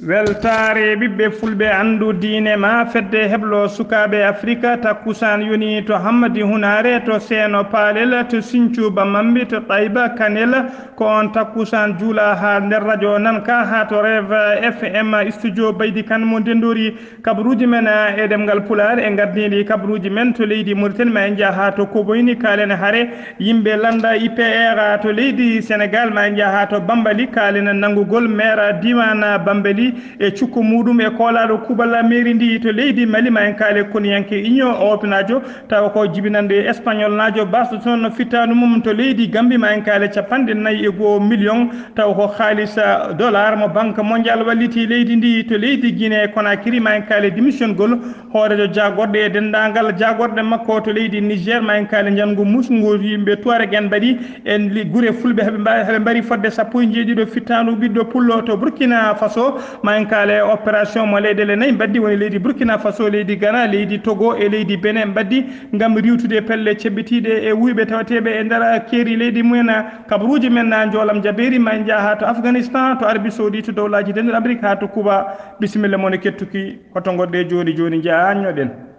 weltaare ɓiɓɓe fulɓe anndu diine ma fedde heblo sukaɓe afrique takkusan yoni to hammadi hunare to seeno paalel to sinthiou bamambi to ɗayba kanel ko on takkusan juula ha nder radio nan ka ha to rêve fm studio baydi kan mo ndendori kabaruuji men e ɗemngal pulaar e gardidi kabaruuji men to leydi mauritanie ma en jaaha to koboyni kalen haare yimɓe landa ipr to leydi sénégal ma en jaaha to bambali kalen nangugol maire diwan bambali e cukko muɗum e koolaɗo kuballa mairie ndi to leydi mali ma en kaale koniyanke union europénajo tawa ko jibinande espagnol najo basɗo toon fittanu mum to leydi gambi ma en kaale 4 million tawa ko haalisa dollar mo banque mondial walliti leydi ndi to leydi guiné conakry ma en kaale démission gol hoorejo jagorɗe e dendagal jagorɗe makko to leydi niger ma en kaale jangu musgo yimɓe tuareg en mbaɗi en guure fulɓe heɓe mbari fodde 17 fittanu ɓiɗɗo pullo to burkina faso ma en kaale opération mo leyɗele nayyi mbaddi woni leydi burkina faso leydi ghana leydi togo e leydi benin mbaddi gam riwtude pelle cebbitiɗe e wuyɓe tawateɓe e nder keeri leydi mumen kabaruuji men joolam jaberi ma en jaaha to afghanistan to arabie saoudite to dowlaji denɗo amérique ha to kuuba bisimilla moon kettuki hoto goɗɗe joni joni jañoɗen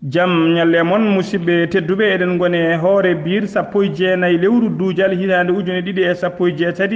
jam ñalle moon musidɓe tedduɓe eɗen gone hoore biir 19 lewru duujal hitande ujune ɗiɗi e 17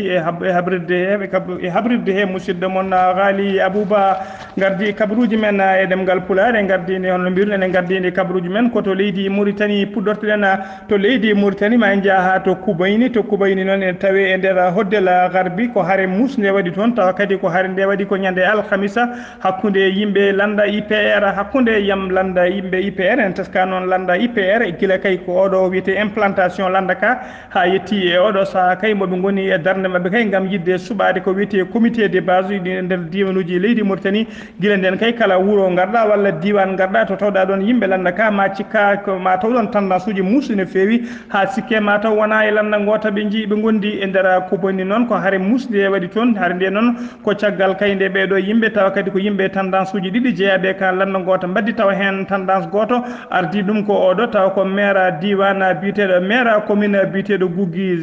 e habrirde he musidɗo moon Elghaali Abouba gardi kabaruuji men e ɗemngal pulaar e gardini hono mbirɗen e gardini kabaruuji men koto leydi mauritanie puɗɗortoɗen to leydi mauritanie ma en jaaha to kubayni noon en tawi e nder hoddel garbi ko haare mus nde waɗi toon tawa kadi ko haare nde waɗi ko ñande alhamisa hakkude yimɓe landa ipr hakkude yam landa yimɓe IPR en teska noon landa IPR gila kay ko oɗo wiyete implantation landa ka ha yetti e oɗo saaha kay moɓe goni e darde mabɓe kay gam yidde suɓade ko wiyete comité de base uji e nder diwanuji leydi Mauritanie gila nden kay kala wuuro garɗa walla diwan garɗa to tawɗa ɗon yimɓe landa ka ma cikka ma taw ɗon tendance uji muusi no fewi ha sikke ma taw wona e landa gota ɓe jii ɓe gondi e nder ko bonni noon ko haare musde waɗi toon haare nde noon ko caggal kay nde ɓeɗo yimɓe tawa kadi ko yimɓe tendance uji ɗiɗi jeeyaɓe ka landa gota mbaddi tawa hen tendance goto ardi ɗum ko oɗo tawa ko maire diwan biteɗo maire commune biteɗo Gugui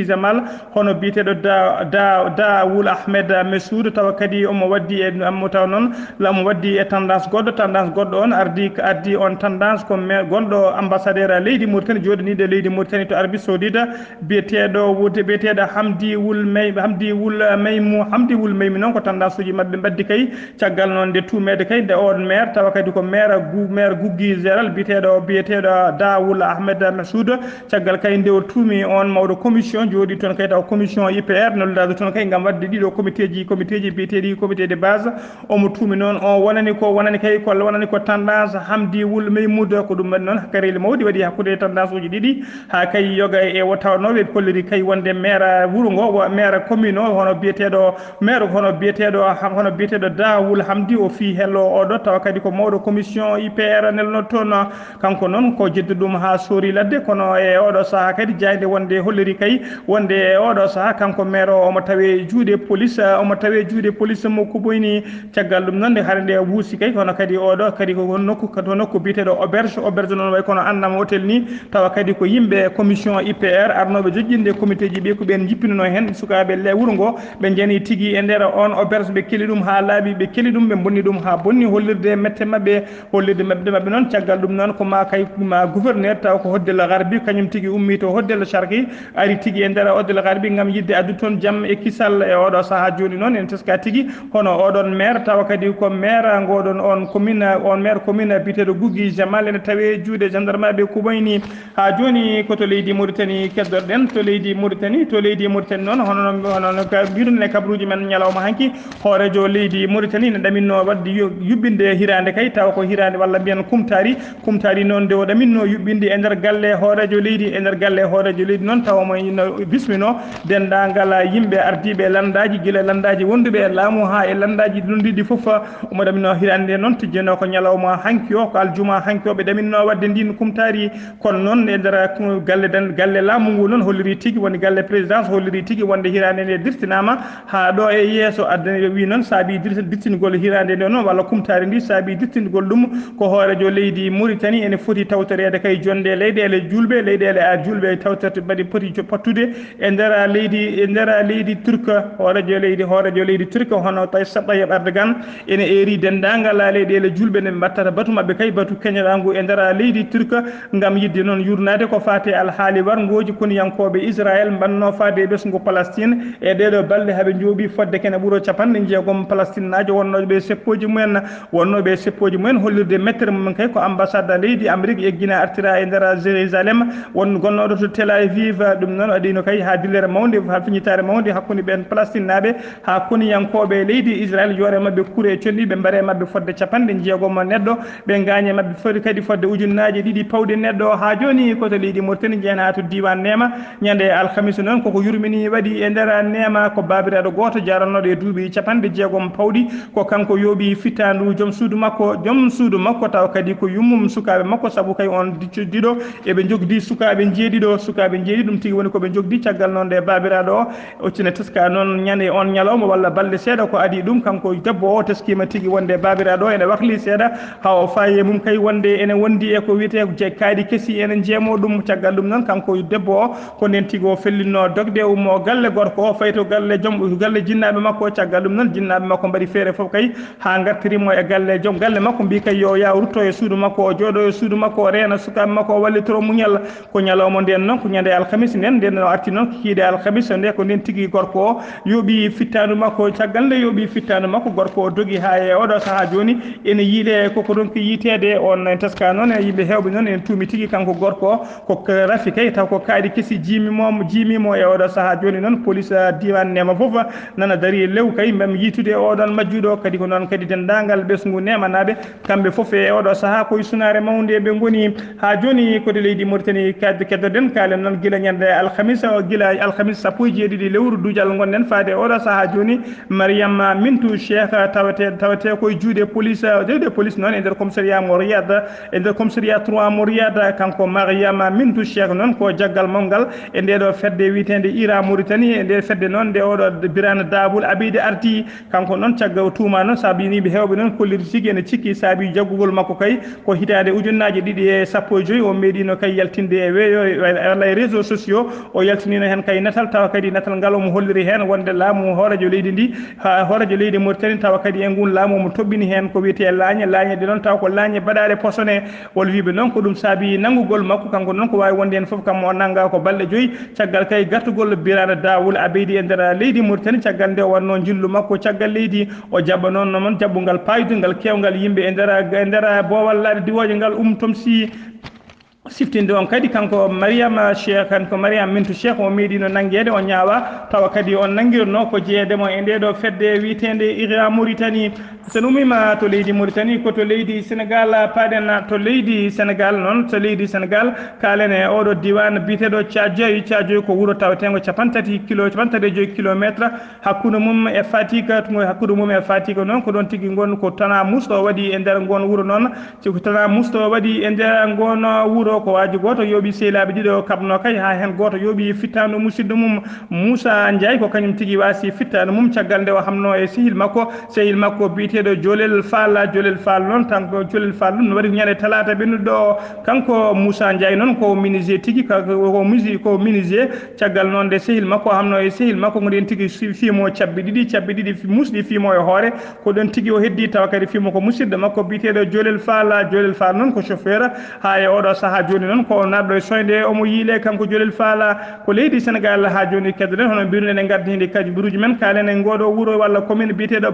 Zemal hono biteɗo Dawoul Ahmed Messoud tawa kadi omo waddi e ammo taw noon lamo waddi e tendance goɗɗo on ardi on tendance ko gonɗo ambassadeur leydi Mauritanie joɗaniɗo leydi Mauritanie to Arabie Saoudite biyeteɗo Hamdi Wul Maymi noon ko tendance uji mabɓe mbaddi kay caggal noon nde tumede kay nde on maire tawa kadi ko maire Gugui Zeral biyeteɗo Dawoul Ahmed Messoud caggal kay nde o tuumi on mawɗo commission jooɗi toon kay taw commission IPR nolluɗaɗo toon kay gam wadde ɗiɗo comité ji biyeteɗi comité de base omo tuumi noon on wonani ko tendance Hamdi Wul Maymoud ko ɗum waɗi noon kareli mawɗi waɗi hakkude tendance uji ɗiɗi ha kay yoga e o tawnoɓe kolliri kay wonde maire wuuro ngo maire commune o hono biyeteɗo Dawoul Hamdi o fi hello oɗo tawa kadi ko mawɗo commission IPR nelno toon kanko noon ko jeddu ɗum ha soori ladde kono e oɗo saaha kadi jayde wonde holliri kay wonde e oɗo saaha kanko maire o omo tawe juuɗe police mo kuboyni caggal ɗum noon nde haare nde wuusi kay kono kadi oɗo kadi ko nokku biteɗo auberge noon way kono annama hôtel ni tawa kadi ko yimɓe commission IPR arnoɓe joƴƴinde comité ji ɓe ko ɓen jippinano hen sukaɓe le wuuro ngo ɓe jani tigui e nder on auberge ɓe keeli ɗum ha laaɓi ɓe keeli ɗum ɓe bonni ɗum ha bonni hollirde mette mabɓe noon caggal ɗum noon ko ma gouverneur taw ko hoddel garbi kañum tigui ummi to hoddel charqi ari tigui e nder hoddel garbi gam yidde addu toon jaam e kisal e oɗo saaha joni noon en teska tigui hono oɗon maire tawa kadi ko maire ngoɗon on maire commune biteɗo Gugui Zemal ene tawe juuɗe gendarme ɓe kuɓoyni ha joni koto leydi Mauritanie keddorɗen to leydi Mauritanie noon hono mbiruɗen e kabaruuji men ñalawma hanki hoorejo leydi Mauritanie ne ɗaminno wadde yuɓɓinde hirande kay tawa ko hirande walla mbiyen kumtari noon nde o ɗaminno yuɓɓinde e nder galle hoorejo leydi noon tawa mo bismino dendagal yimɓe ardiɓe landaji guila landaji wonduɓe e laamu ha e landaji ɗonɗiɗi foof omo ɗaminno hirande noon tijjeno ko ñalawma hanki o ko aljuma hanki o ɓe ɗaminno wadde ndin kumtari kono noon e nder galle laamu ngu noon holliri tigui wonde galle présidence holliri tigui wonde hirande nde dirtinama ha ɗo e yeeso addani wi noon saabi dirtingol hirande nde noon walla kumtari ndi saabi dirtingol ɗum ko hoorejo leydi Mauritanie ene foti tawtorede kay jonde leyɗele julɓe leyɗele a julɓe tawtorte mbaɗi poti pattude e ndera leydi turque hoorejo leydi turque hono Tayyip Erdogan ene eri dendagal leyɗele julɓe ne mbattata batu mabɓe kay batu keñoɗangu e ndera leydi turque gam yidde noon yurnade ko fate alhaali wargoji koniyankoɓe Israël mbanno fade e ɓesgu Palestine e ɗeɗo balɗe haaɓe jooɓi fodde kene ɓuuro capanɗe jeegom Palestine najo wonnoɓe seppoji mumen hollirde mettere mumen kay ko ambassade leydi Amérique yeggina artira e ndera Jérusalem won gonnoɗo to Tel Aviv ɗum noon waɗino kay ha dillere mawde ha fiñitare mawde hakkude ɓen Palestine naɓe ha koniyankoɓe leydi Israël yoore mabɓe kuure e colli ɓe mbaare mabɓe fodde capanɗe jeegom neɗɗo ɓe gagne mabɓe foti kadi fodde ujunnaji ɗiɗi pawɗe neɗɗo ha joni koto leydi Mauritanie jeena ha to diwan Nema ñande alhamisa noon koko yurmini waɗi e ndera Nema ko babiraɗo goto jarannoɗo e duuɓi capanɗe jeegom pawɗi ko kanko yooɓi fittandu joom suudu makko taw kadi ko yummum sukaɓe makko saabu kay on diɗo eɓe jogdi sukaɓe jeeɗiɗo ɗum tigui woni koɓe jogdi caggal noon nde babiraɗo o occine teska noon ñande on ñalawma walla balɗe seeɗa ko adi ɗum kanko debbo o teskima tigui wonde babiraɗo ene wahli seeɗa ha o fayi mum kay wonde ene wondi e ko wiyete kayɗi keesi ene jeemo ɗum caggal ɗum noon kanko debbo o ko nden tigui o fellinno dogde ummo galle gorko o fayi to galle jinnaɓe makko caggal ɗum noon jinnaɓe makko mbaɗi feere foof kay ha gartirimo e galle joom galle makko mbi kay yo ya rutto e suudu makko o jooɗo e suudu makko o reena sukaɓe makko o wallitoro muñal ko ñalawma nden noon ko ñande alkamisa nden o arti noon kikiiɗe alkamisa nde ko nden tigui gorko o yooɓi fittandu makko caggal nde yooɓi fittandu makko gorko o dogi ha e oɗo saaha joni ene yiile koko ɗon ko yitede on teska noon e yimɓe hewɓe noon ene tuumi tigui kanko gorko o ko rafi kay taw ko kayɗi keesi jimimo e oɗo saaha joni noon police diwan Nema foof nana dari e lew kay mem yitude oɗon majjuɗo kadi ko noon kadi dendagal ɓesgu Nema naɓe kamɓe foof e oɗo saaha koye sunare mawde ɓe goni ha joni kode leydi Mauritanie kadde keddoɗen kalen noon guila ñande alhamisa sappo e jeeɗiɗi lewru duujal gonɗen faade oɗo saaha joni Mariam Mintou Cheikh tawate koye juuɗe police noon e nder commissariat mo Riyad e nder commissariat 3 mo Riyad kanko Mariam Mintou Cheikh noon ko jaggal mawgal e ndeɗo fedde witende ira Mauritanie e nde fedde noon nde oɗo Birane Daboul Abidi arti kanko noon caggal tuma noon saabu yimɓe hewɓe noon kolliri tigui ene cikki saabi jaggugol makko kay ko hitande ujunnaji ɗiɗi e sappo e joyyi o meeɗino kay yaltinde e weeyo walla e réseaux sociaux o yaltinino hen kay natal tawa kadi natal ngal omo holliri hen wonde laamu hoorejo leydi ndi hoorejo leydi Mauritanie tawa kadi e ngun laamu omo toɓɓini hen ko wiyete laañe ɗe noon tawa ko laañe baɗaɗe posone wol wiɓe noon ko ɗum saabi nanggugol makko kanko noon ko wawi wonde hen foof kam o nangga ko balɗe joyyi caggal kay gartugol Birane Daboul Abeydi e nder leydi Mauritanie caggal nde wonno jillu makko caggal leydi o jaɓɓa noon jaɓɓugal paydugal kewgal yimɓe e nder bowallaɗe diwoje ngal tom si siftinde on kadi kanko Mariam Mintou Cheikh o meeɗino nanguede o ñaawa tawa kadi on nanguirno ko jeeyedemo e ndeɗo fedde witende ira Mauritanie sen ummima to leydi Mauritanie ko to leydi Sénégal paɗen to leydi Sénégal noon to leydi Sénégal kalen e oɗo diwan biteɗo Thiadiaye ko wuuro tawatengo 35 kilométre hakkude mum e Fatick noon ko ɗon tigui gon ko tana musto waɗi e nder gon wuuro noon siko tana musto waɗi e nder gon wuuro ko waji goto yooɓi sehilaɓe ɗiɗo kabno kay ha hen goto yooɓi fittandu musidɗo mum Moussa Ndiaye ko kañum tigui wasi fittandu mum caggal nde o hamno e sehil makko biteɗo Jolel Fall noon tanko Jolel Fall ɗum no waɗi ñande talata ɓennuɗo o kanko Moussa Ndiaye noon ko menuisier tigui ko menuisier caggal noon nde sehil makko hamno e sehil makko goɗen tigui fiimo cabbi ɗiɗi musɗi fiimo e hoore ko ɗon tigui o heddi tawa kadi fiimo ko musidɗo makko biteɗo Jolel Fall noon ko chauffeur ha e oɗo saaha joni noon ko naɗɗo e soyde omo yiile kanko Jolel Fall ko leydi Sénégal ha joni keddoɗen hono mbiruɗen e gaddi hende kabaruuji men kalen e ngoɗo wuuro walla commune biteɗo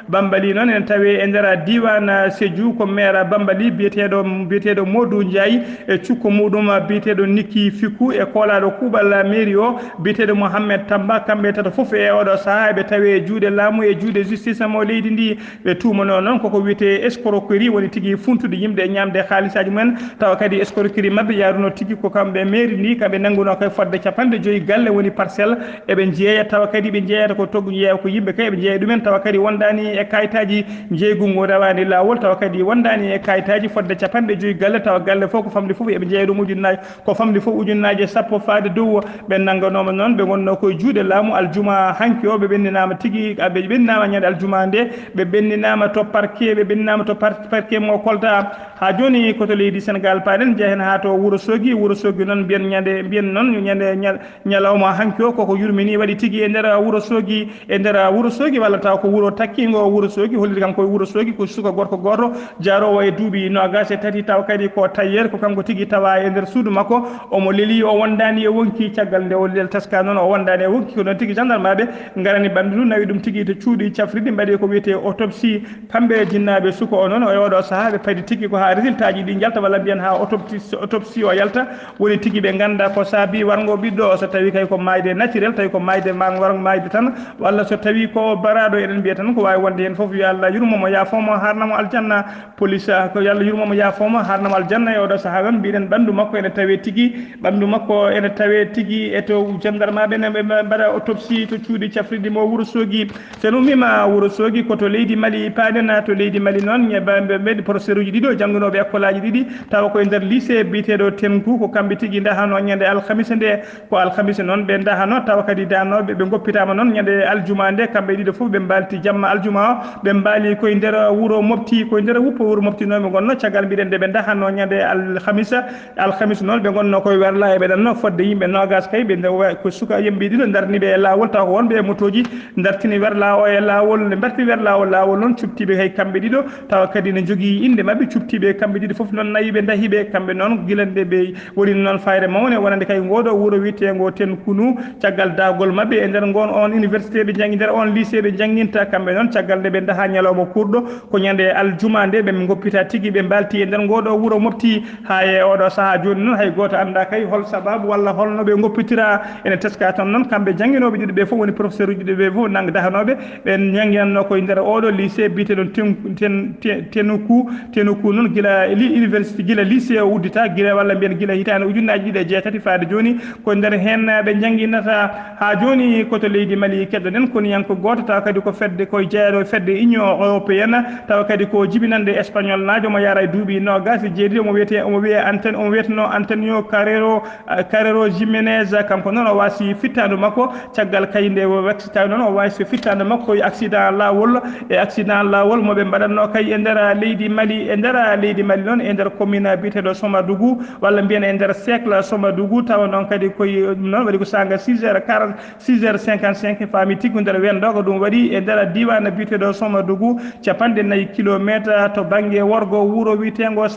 Bambali noon en tawi e nder diwan Sédhiou ko maire Bambali biyeteɗo Modou Ndiaye e cukko muɗum biyeteɗo Nikki Fikou e kolaɗo kuuɓal mairie o biyeteɗo Mohamed Tamba kamɓe tata foof e oɗo saaha ɓe tawi e juuɗe laamu e juuɗe justice mo leydi ndi ɓe tumano noon koko wiyete escroquerie woni tigui funtude yimɓe e ñamde haalisaji mumen tawa kadi escroquerie mabɓe yaaruno tigi ko kamɓe mairie ndi kamɓe nannguno kay fodde 50 galle woni parcelle eɓe jeeya tawa kadi ɓe jeeyata ko toggu jeeya ko yimɓe kay ɓe jeeya ɗumen tawa kadi wondani e kayitaji jeygu ngu rawani lawol tawa kadi wondani e kayitaji fodde 50 galle tawa galle fof ko famɗi fof eɓe jeeya ɗum ujunnaji ko famɗi fof ujunnaji sappo faade dow ɓe nannganoma noon ɓe gonno koye juuɗe laamu aljuma hanki o ɓe ɓenninama tigui ɓe ɓenninama ñande aljuma nde ɓe ɓenninama to parquet ɓe ɓenninama to parquet mo Kolda ha joni koto leydi Sénégal paɗen jeehen ha to Wourossogui noon mbiyen noon ñande ñalawma hanki o koko yurmini waɗi tigui e nder Wourossogui walla taw ko wuuro takkingo Wourossogui holliri kanko e Wourossogui ko suka gorko goto jarowo e duuɓi 23 taw kadi ko tayyere ko kanko tigui tawa e nder suudu makko omo leeli o wondani e wonki caggal nde o lel teska noon o wondani e wonki ko noon tigui gendarme ɓe garani ɓandu ɗum nawi ɗum tigui to cuuɗi cafriɗi mbaɗi ko wiyete autopsie kamɓe jinnaɓe suka o noon e oɗo saaha ɓe paadi tigui ko ha résultat ji ɗi jalta walla mbiyen ha autopsie o yalta woni tigui ɓe ganda ko saabi wargo ɓiɗɗo o so tawi kay ko mayde naturel tawi ko mayde wargo mayde tan walla so tawi ko baraɗo eɗen mbiya tan ko wawi wonde hen foof yo Allah yurmomo yafomo harnamo aljanna police ko yo Allah yurmomo yafomo harnamo aljanna e oɗo saaha noon mbiɗen ɓandu makko ene tawe tigui ɓandu makko ene tawe tigui e to gendarme ɓe ne ɓe mbaɗa autopsie to cuuɗi cafriɗi mo Wourossogui so ɗum wima Wourossogui koto leydi Mali paadena to leydi Mali noon ɓe mbeɗi professeur uji ɗiɗo jangguinoɓe école aji ɗiɗi tawa koye nder lycée biteɗo Tenku ko kamɓe tigui dahano ñande alhamisa nde ko alhamisa noon ɓe dahano tawa kadi danoɓe ɓe goppitama noon ñande aljuma nde kamɓe ɗiɗo foof ɓe mbalti jamma aljuma o ɓe mbaali koye nder wuuro Mopti koye nder wuppo wuuro Mopti noon ɓe gonno caggal mbiɗen nde ɓe dahano ñande alhamisa noon ɓe gonno koye werla e ɓeɗanno fodde yimɓe nogas kay ɓe ko suka yimɓe ɗiɗo darniɓe e lawol taw ko wonɓe e motoji dartini werla o e lawol ne mbarti werla o lawol noon cubtiɓe hay kamɓe ɗiɗo tawa kadi ne jogui inde mabɓe cubtiɓe kamɓe ɗiɗo foof noon nayiɓe dahiɓe kamɓe noon guilande ɓe woni noon fayre mawne wonande kay ngoɗo wuuro wiyetego Tenkunu caggal dawgol mabɓe e nder gon on université ɓe janggi nder on lycée ɓe jangguinta kamɓe noon caggal nde ɓe daha ñalawma kurɗo ko ñande aljuma nde ɓe goppita tigui ɓe mbalti e nder ngoɗo wuuro Mopti ha e oɗo saaha joni noon hay goto anda kay hol sababu walla holno ɓe goppitira ene teska tan noon kamɓe jangguinoɓe ɗiɗo ɓe foof woni professeur uji ɗiɗo ɓe foof nang dahanoɓe ɓen jangguinanno koye nder oɗo lycée biteɗon Tenuku noon guila université guila lycée o uddita guila walla mbiyen guila hitande ujunnaji ɗiɗi e jeetati faade joni ko nder hen ɓe jangguinata ha joni koto leydi Mali keddo nen koni yanko goto tawa kadi ko fedde koye jeeyaɗo fedde union européenne tawa kadi ko jibinande espagnol najo mo yara e duuɓi nogas jeeɗiɗi omo wiyeteno Antonio Carrero Jiménez kanko noon o wasi fittadu makko caggal kayinde wexsi tawi noon o wasi fittadu makko e accident lawol moɓe mbaɗatno kay e nder leydi Mali noon e nder commune biteɗo Somadougou walla mbiyen e nder cercle Somadougou tawa noon kadi koye ɗum noon waɗi ko sanga 6h55 fami tiggo nder wendo ko ɗum waɗi e nder diwan biteɗo Somadougou 4 kilométre to banggue worgo wuuro witego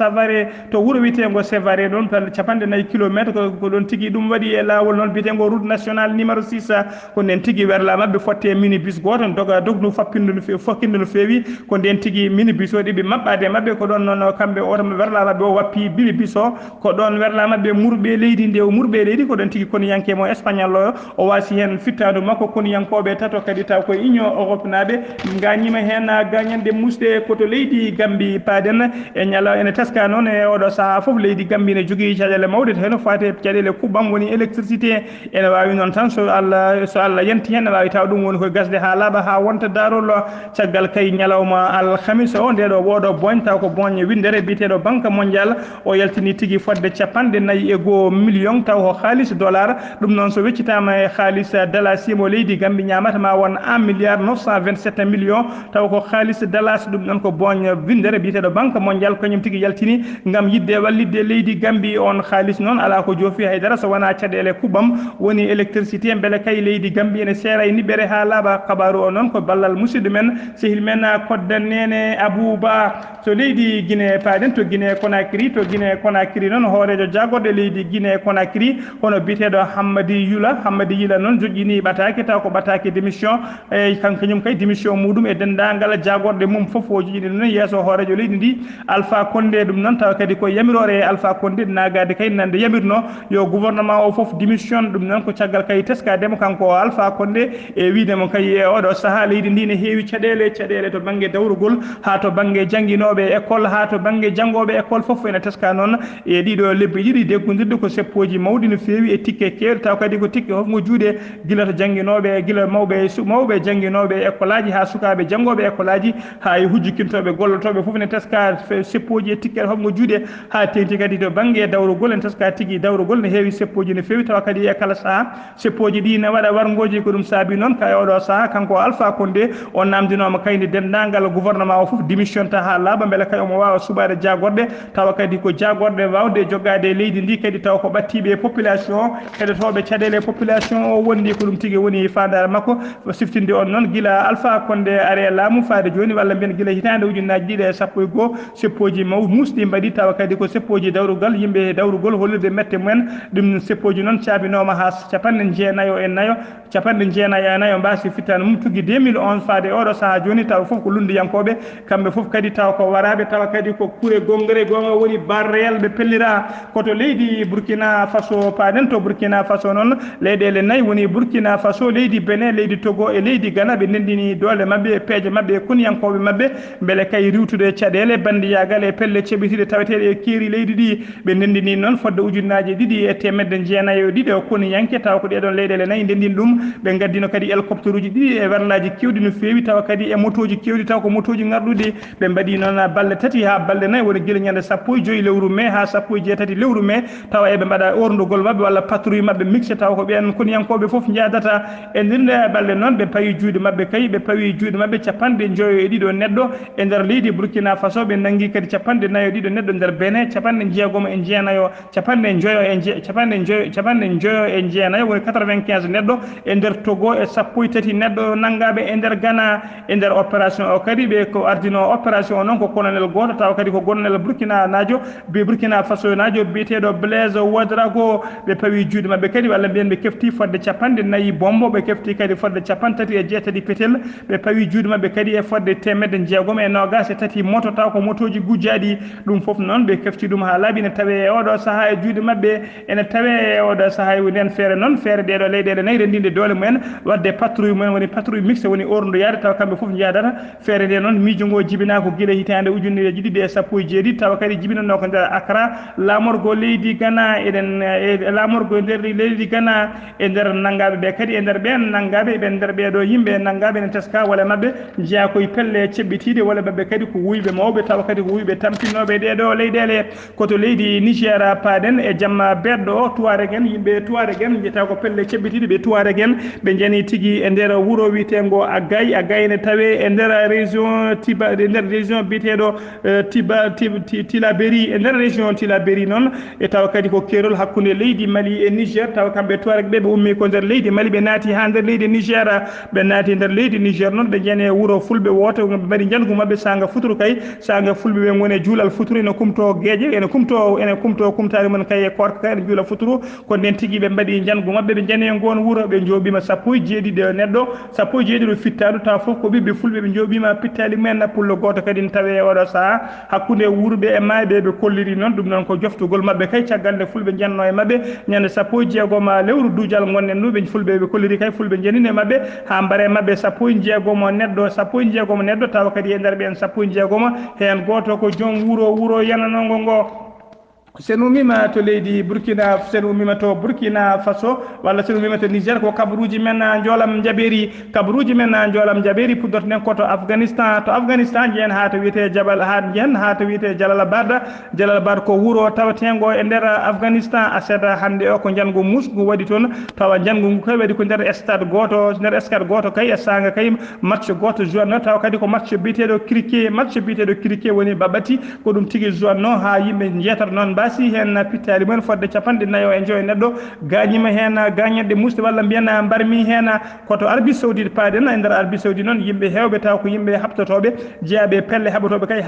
Sévaré ɗon 4 kilométre ko ɗon tigui ɗum waɗi e lawol noon bitego route nationale numéro 6 ko nden tigui werla mabɓe fotte minibus goto doga dognu fokkinde no fewi ko nden tigui minibus o ɗiɓe maɓɓade mabɓe ko ɗon noon kamɓe otomo werla mabɓe o wappi minibus o ko ɗon werla mabɓe murɓe leydi ko ɗon tigui kono yanke mo espagnol o wasi hen fittadu makko kono yankoɓe tato kadi taw koye union europe naɓe gañima hen gañande musde koto leydi Gambie paden e ñala ene teska noon e oɗo saaha foof leydi Gambie ne jogui caɗele mawɗe to hen fate caɗele kuɓɓam woni électricité ene wawi noon tan so Allah yanti hen ne wawi taw ɗum woni koye gasde ha laaɓa ha wonta darol caggal kay ñalawma alhamisa o ndeɗo woɗo boñ taw ko boñ windere biteɗo banque mondial o yaltini tigui fodde 4 million taw ko halis dollar ɗum noon so weccitama e halis dalasi mo leydi Gambie ñamata ma won 1,927 millions taw ko halis dalas ɗum noon ko boñ windere biteɗo banque mondial kañum tigui yaltini gam yidde wallidde leydi Gambie on halis noon ala ko joofi haydara so wona caɗele kuɓɓam woni électricité beele kay leydi Gambie ene seera e niɓɓere ha laaɓa kabaru o noon ko ballal musidɗo men sehil men kodda nene Abouba to leydi Guinée paden to Guinée Conakry noon hoorejo jagorɗo leydi Guinée Conakry hono biteɗo Hammadi Yula noon joƴƴini ɓataki taw ko ɓataki démission e kañum kay démission muɗum e dendagal jagorɗe mum foof o joƴƴini noon yeeso hoorejo leydi ndi Alpha Condé ɗum noon tawa kadi ko yamirore e Alpha Condé nagade kay nande yamirno yo gouvernement o foof démission ɗum noon ko caggal kay teskademo kanko Alpha Condé e widemo kay e oɗo saaha leydi ndi ne heewi caɗele to banggue dawrugol ha to banggue jangguinoɓe école ha to banggue janggoɓe école foof ene teska teska noon e ɗiɗo lebbi ɗiɗi deggodirde ko seppoji mawɗi no feewi e tikke kewɗe taw kadi ko tikke hofmo juuɗe gila to jangguinoɓe gila mawɓe jangguinoɓe école aji ha sukaɓe janggoɓe école aji ha e hujjukintoɓe gollotoɓe foof ne teska seppoji e tikke hofmo juuɗe ha tengti kadi to banggue dawrugol en teska tigui dawrugol ne heewi seppoji no feewi tawa kadi e kala saaha seppoji ɗi ne waɗa wargoji ko ɗum saabi noon ka oɗo saaha kanko Alpha Condé o namdinoma kayde dendagal gouvernement o foof démission ta ha laaɓa beele kay omo wawa suɓade jagorɗe tawa kadi ko jagorɗe wawde joggade leydi ndi kadi taw ko ɓattiɓe population heɗotoɓe caɗele population o wondi ko ɗum tigui woni fandare makko siftinde on noon guila Alpha Condé are laamu faade joni walla mbiyen guila hitande ujunnaji ɗiɗi e sappo e goho seppoji musɗi mbaɗi tawa kadi ko seppoji dawrugal yimɓe dawrugol hollirde mette mumen ɗum seppoji noon caabinoma ha capanɗe jeenayo e nayo capanɗe jeenayo e nayo mbasi fittane mum tugui 2011 faade oɗo saaha joni tawa foof ko lundiyankoɓe kamɓe foof kadi tawa ko waraɓe tawa kadi ko kuure gongre gonga woni barrel ɓe pellira koto leydi Burkina Faso paɗen to Burkina Faso noon leyɗele nayyi woni Burkina Faso leydi Benin leydi Togo e leydi Ghana ɓe ndendini dole mabɓe e peeje mabɓe e kuniyankoɓe mabɓe beele kay riwtude caɗele bandiyagal e pelle ceɓitiɗe taweteɗe e keeri leydi ɗi ɓe ndendini noon fodde ujunnaji ɗiɗi e temedde jeenayo e ɗiɗi o kuniyanke tawa ko ɗeɗon leyɗele nayyi ndendin ɗum ɓe gaddino kadi hélicoptère uji ɗiɗi e werlaji kewɗi no feewi tawa kadi e motoji kewɗi taw ko motoji garɗuɗi ɓe mbaɗi noon balɗe tati ha balɗe nayyi woni guila ñande sappo e joyyi lewru mai ha sappo e jeetati lewru mai tawa eɓe mbaɗa orndugol mabɓe walla patrouille mabɓe mixé taw ko ɓen koniyankoɓe foof jadata e ndirde balɗe noon ɓe pawi juuɗe mabɓe kay ɓe pawi juuɗe mabɓe capanɗe joyo e ɗiɗo neɗɗo e nder leydi Burkina Faso ɓe nangui kadi capanɗe nayyo e ɗiɗo neɗɗo nder Benin capanɗe jeegomo e jeenayo capanɗe joyo e jeenayo woni 95 neɗɗo e nder Togo e sappo e tati neɗɗo nangaɓe e nder Ghana e nder opération o kadi ɓe ko ardino opération o noon ko colonel goto tawa kadi ko colonel Burkina najo be Burkina Faso najo biyeteɗo Blaise Ouedraogo ɓe pawi juuɗe mabɓe kadi walla mbiyen ɓe kefti fodde capanɗe nayyi bombo ɓe kefti kadi fodde capantati e jeetati petel ɓe pawi juuɗe mabɓe kadi e fodde temedde jeegom e nogas e tati moto taw ko motoji gujjaɗi ɗum foof noon ɓe kefti ɗum ha laaɓi ne tawe e oɗo saaha e juuɗe mabɓe ene tawe e oɗo saaha e nden feere noon feere ɗeɗo leyɗele nayyi rendinde dole mumen wadde patrouille mumen woni patrouille mixte woni orndo yaade tawa kamɓe foof jadata feere nde noon miijo ngo jibina ko guila hitande ujunneji ɗiɗi e sappo e jeeɗiɗi tawa kadi jibinanno ko nder Accra lamorgo leydi Ghana eɗen e lamorgo e nder leydi Ghana e nder nangaɓe ɓe kadi e nder ɓen nangaɓe ɓe nder ɓeɗo yimɓe nangaɓe ne teska walla mabɓe jeeya koye pelle ceɓɓitiɗe walla mabɓe kadi ko wuyɓe mawɓe tawa kadi ko wuyɓe tampinnoɓe ɗeɗo leyɗele koto leydi Niger paɗen e jamma bedɗo o Touareg en yimɓe Touareg en mbiyata ko pelle ceɓɓitiɗe ɓe Touareg en ɓe jani tigui e nder wuuro wiyetengo Agaye ne tawe e nder région Tiba e nder région biyeteɗo Tilaberi e nder région Tilaberi noon e tawa kadi ko keerol hakkude leydi Mali e Niger tawa kamɓe Touareg ɓe ummi ko nder leydi Mali ɓe naati ha nder leydi Niger ɓe naati nder leydi Niger noon ɓe jani e wuuro fulɓe woto ɓe mbaɗi jangu mabɓe sanga futuro kay sanga fulɓe ɓe goni e juulal futuro ene kumto gueeƴe ene kumto kumtari mon kay e korka kay ene juula futuro ko nden tigui ɓe mbaɗi jangu mabɓe ɓe jani e gon wuuro ɓe jooɓima sappo e jeeɗiɗi neɗɗo sappo e jeeɗiɗo fittaɗo tawa foof ko ɓiɓɓe fulɓe ɓe jooɓima pittali mumen pullo goto kadi ne tawe e oɗo saaha hakkude wuurɓe e mayɓe ɓe kolliri noon ɗum noon ko joftugol mabɓe kay caggal nde fulɓe janno e mabɓe ñande sappo e jeegom lewru duujal gonnen ɗum ɓe fulɓe ɓe kolliri kay fulɓe janine mabɓe ha mbare mabɓe sappo e jeegom neɗɗo tawa kadi e nder ɓen sappo e jeegom hen goto ko joom wuuro yananogo ngo sen ummima to leydi Burkina sen ummima to Burkina Faso walla sen ummima to Niger ko kabaruuji men joolam jaɓeri kabaruuji men joolam jaɓeri puddotoɗen koto Afghanistan jeen ha to wiyete Jalalabad ko wuuro tawatengo e nder Afghanistan aseda hannde o ko jangu musgu waɗi toon tawa jangu ngu kay waɗi ko nder stade goto kay e sanga kay match goto joinno tawa kadi ko match biteɗo cricket woni babati ko ɗum tigui joinno ha yimɓe jeetata noon mbasi hen pittali mumen fodde capanɗe nayo e joyi neɗɗo gañima hen gañanɗe musde walla mbiyen mbarmi hen koto Arabie Saoudite paaɗen e nder Arabie Saoudite noon yimɓe hewɓe taw ko yimɓe habtotoɓe jeeyaɓe pelle haɓatoɓe kay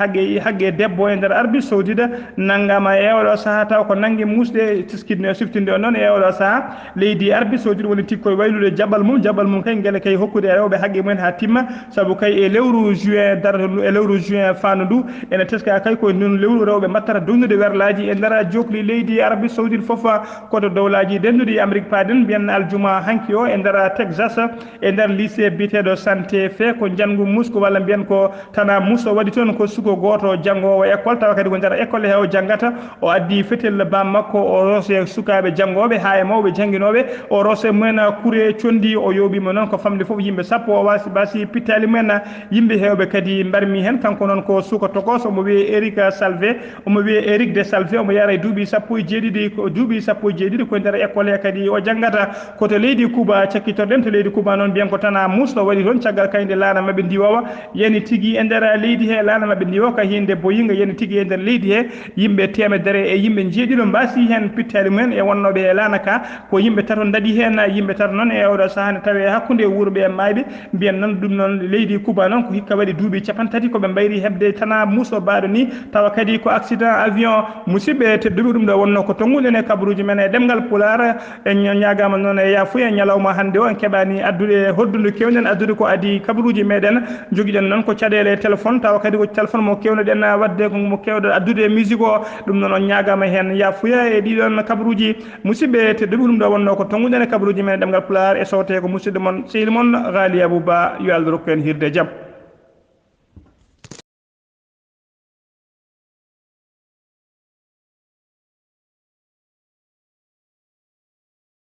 hagge debbo e nder Arabie Saoudite nanggama e oɗo saaha taw ko nangue musde siftinde o noon e oɗo saaha leydi Arabie Saoudite woni tigui koye waylude jaɓal mum kay guele kay hokkude rewɓe hagge mumen ha timma saabu kay e lewru juin fandu ndu ene teska kay koye non lewru rewɓe mbattata dognude werlaji ndara jokli leydi Arabie Saoudite fof koto dowlaji denduɗi Amérique paden mbiyen aljuma hanki o e ndara Texas e nder lycée biteɗo santé fe ko janggu musko walla mbiyen ko tana muso waɗi toon ko suko goto janggowo école tawa kadi ko nder école he o janggata o addi fetel bam makko o roose sukaɓe janggoɓe ha e mawɓe jangguinoɓe o roose mumen kuure condi o yoɓima noon ko famde foof yimɓe sappo o wasi basi pittali mumen yimɓe hewɓe kadi mbarmi hen kanko noon ko suka tokos omo wiye Eric Salvé omo wiye Eric de Salvé omo yara e duuɓi sappo e jeeɗiɗi ko duuɓi sappo e jeeɗiɗi koye nder école he kadi o janggata koto leydi Cuba cakkitorɗen to leydi Cuba noon mbiyen ko tana musno waɗi toon caggal kayde laana mabɓe ndiwowa yani tigui e nder leydi he laana mabɓe ndiwo ka hinde boyinga yani tigui e nder leydi he yimɓe temedere e yimɓe jeeɗiɗo mbasi hen pittali mumen e wonnoɓe e laana ka ko yimɓe tato daɗi hen yimɓe tato noon e oɗo sahane tawe hakkude wuurɓe e mayɓe mbiyen noon ɗum noon leydi Cuba noon ko hikka waɗi duuɓi capantati koɓe mbayri hebde tana muso baɗo ni tawa kadi ko accident avion musidɓe tedduɓe ɗum ɗo wonno ko tonguɗen e kabaruji men e ɗemgal Pulaar en ñagama noon e yafuya ñalawma hannde o en keɓani addude hoddude kewnen addude ko adi kabaruji meɗen joguiɗen noon ko caɗele téléphone tawa kadi ko téléphone mo kewnoɗen wadde mo kewɗo addude musique o ɗum noon on ñagama hen yafuya e ɗiɗon kabaruji musidɓe tedduɓe ɗum ɗo wonno ko tonguɗen e kabaruji men e ɗemgal Pulaar e sowte ko musidɗo moon sehil moon Ghali Abouba yo Allah rokku en hirde jaam.